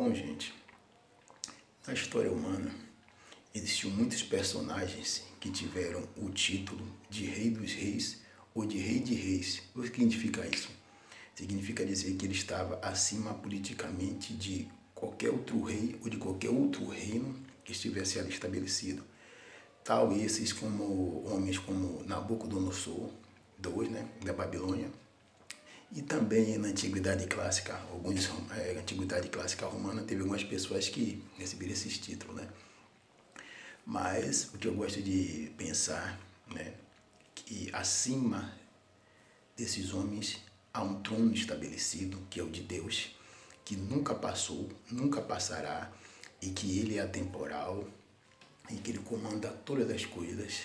Bom, gente, na história humana existiam muitos personagens que tiveram o título de Rei dos Reis ou de Rei de Reis. O que significa isso? Significa dizer que ele estava acima politicamente de qualquer outro rei ou de qualquer outro reino que estivesse ali estabelecido. Tal esses como homens como Nabucodonosor II, da Babilônia, e também na Antiguidade Clássica, na Antiguidade Clássica Romana, teve algumas pessoas que receberam esses títulos, Mas o que eu gosto de pensar, que acima desses homens há um trono estabelecido, que é o de Deus, que nunca passou, nunca passará, e que ele é atemporal, e que ele comanda todas as coisas.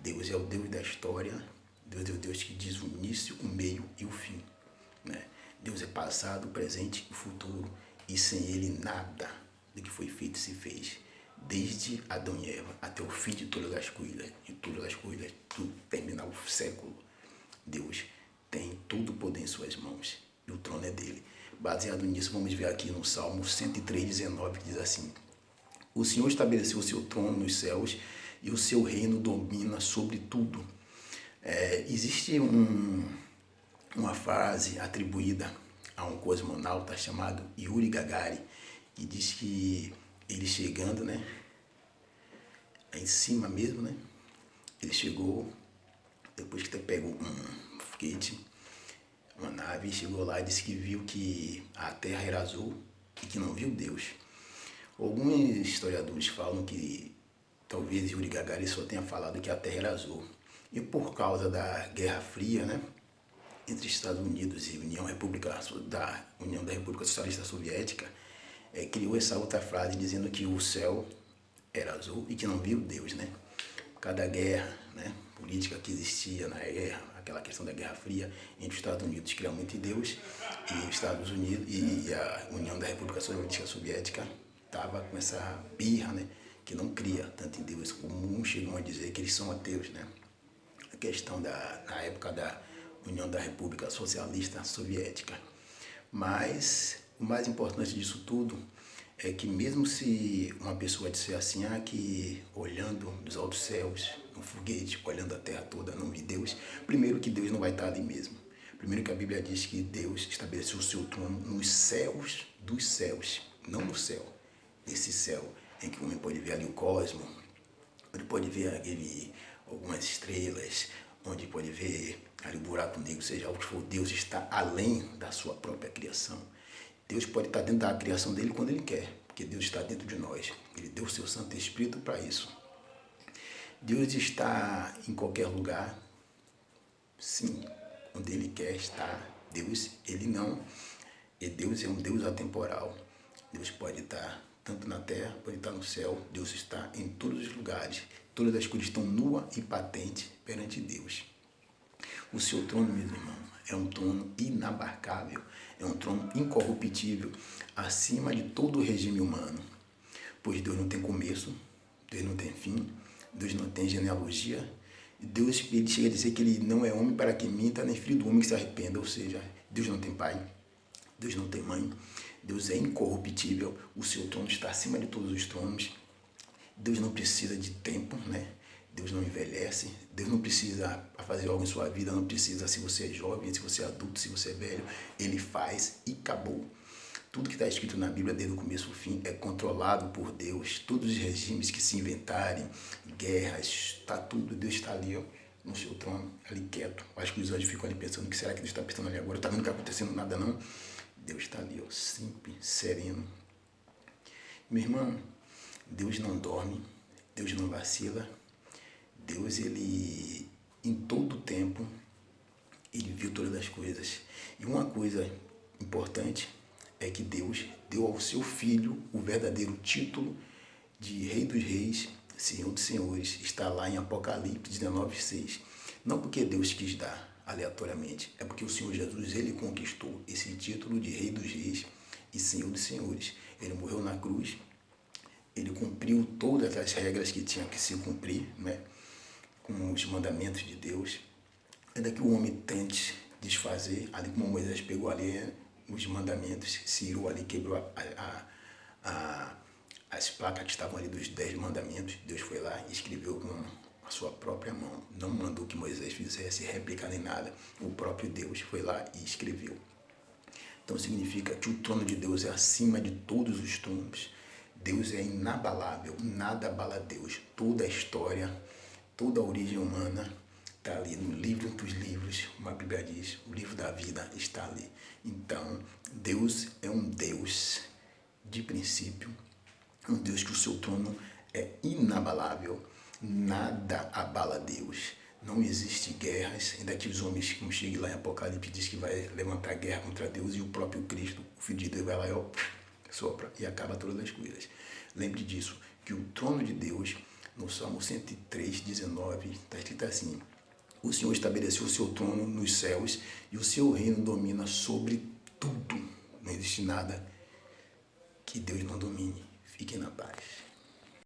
Deus é o Deus da história, Deus é o Deus que diz o início, o meio e o fim. Deus é passado, presente e futuro, e sem ele nada do que foi feito se fez. Desde Adão e Eva até o fim de todas as coisas, tudo terminar o século. Deus tem todo o poder em suas mãos, e o trono é dele. Baseado nisso, vamos ver aqui no Salmo 103:19, que diz assim: o Senhor estabeleceu o seu trono nos céus, e o seu reino domina sobre tudo. Existe uma frase atribuída a um cosmonauta chamado Yuri Gagarin, que diz que ele chegando, em cima mesmo, ele chegou, depois que pegou um foguete, uma nave, chegou lá e disse que viu que a Terra era azul e que não viu Deus. Alguns historiadores falam que talvez Yuri Gagarin só tenha falado que a Terra era azul. E por causa da Guerra Fria, entre Estados Unidos e União da República Socialista Soviética, criou essa outra frase dizendo que o céu era azul e que não viu Deus, Cada guerra, política que existia na guerra, aquela questão da Guerra Fria entre os Estados Unidos, que muito em Deus, e os Estados Unidos e a União da República Soviética estava com essa birra, que não cria tanto em Deus, como uns chegam a dizer que eles são ateus, A questão na época da União da República Socialista Soviética. Mas o mais importante disso tudo é que mesmo se uma pessoa disser assim, que olhando dos altos céus, no foguete, olhando a terra toda, não vi Deus, primeiro que Deus não vai estar ali mesmo. Primeiro que a Bíblia diz que Deus estabeleceu o seu trono nos céus dos céus, não no céu. Esse céu em que o homem pode ver ali o cosmos, onde pode ver algumas estrelas, onde pode ver ali o buraco negro, seja o que for. Deus está além da sua própria criação. Deus pode estar dentro da criação dele quando ele quer, porque Deus está dentro de nós. Ele deu o seu Santo Espírito para isso. Deus está em qualquer lugar, sim, onde ele quer estar. Deus, ele não. E Deus é um Deus atemporal. Deus pode estar tanto na terra, pode estar no céu. Deus está em todos os lugares. Todas as coisas estão nuas e patentes perante Deus. O seu trono, meus irmãos, é um trono inabarcável, é um trono incorruptível, acima de todo o regime humano. Pois Deus não tem começo, Deus não tem fim, Deus não tem genealogia. Deus, ele chega a dizer que ele não é homem para que minta, nem filho do homem que se arrependa. Ou seja, Deus não tem pai, Deus não tem mãe, Deus é incorruptível, o seu trono está acima de todos os tronos. Deus não precisa de tempo, Deus não envelhece, Deus não precisa fazer algo em sua vida, não precisa se você é jovem, se você é adulto, se você é velho, ele faz e acabou. Tudo que está escrito na Bíblia, desde o começo ao fim, é controlado por Deus. Todos os regimes que se inventarem, guerras, está tudo, Deus está ali, no seu trono, ali quieto. Acho que os anjos ficam ali pensando, o que será que Deus está pensando ali agora? Está vendo que está acontecendo nada não? Deus está ali, simples, sereno. Meu irmão, Deus não dorme, Deus não vacila. Deus, ele, em todo o tempo, ele viu todas as coisas. E uma coisa importante é que Deus deu ao seu Filho o verdadeiro título de Rei dos Reis, Senhor dos Senhores. Está lá em Apocalipse 19:6. Não porque Deus quis dar aleatoriamente, é porque o Senhor Jesus, ele conquistou esse título de Rei dos Reis e Senhor dos Senhores. Ele morreu na cruz, ele cumpriu todas as regras que tinha que se cumprir, com os mandamentos de Deus. Ainda que o homem tente desfazer, ali como Moisés pegou ali os mandamentos, se irou ali, quebrou as placas que estavam ali dos 10 mandamentos, Deus foi lá e escreveu com a sua própria mão. Não mandou que Moisés fizesse réplica nem nada. O próprio Deus foi lá e escreveu. Então significa que o trono de Deus é acima de todos os tronos. Deus é inabalável, nada abala Deus. Toda a história, toda a origem humana está ali no livro dos livros, como a Bíblia diz, o livro da vida está ali. Então, Deus é um Deus de princípio, um Deus que o seu trono é inabalável, nada abala Deus. Não existe guerras, ainda que os homens, como chega lá em Apocalipse, diz que vai levantar guerra contra Deus e o próprio Cristo, o Filho de Deus, vai lá e sopra e acaba todas as coisas. Lembre disso, que o trono de Deus, no Salmo 103, 19, está escrito assim: o Senhor estabeleceu o seu trono nos céus e o seu reino domina sobre tudo. Não existe nada que Deus não domine. Fiquem na paz.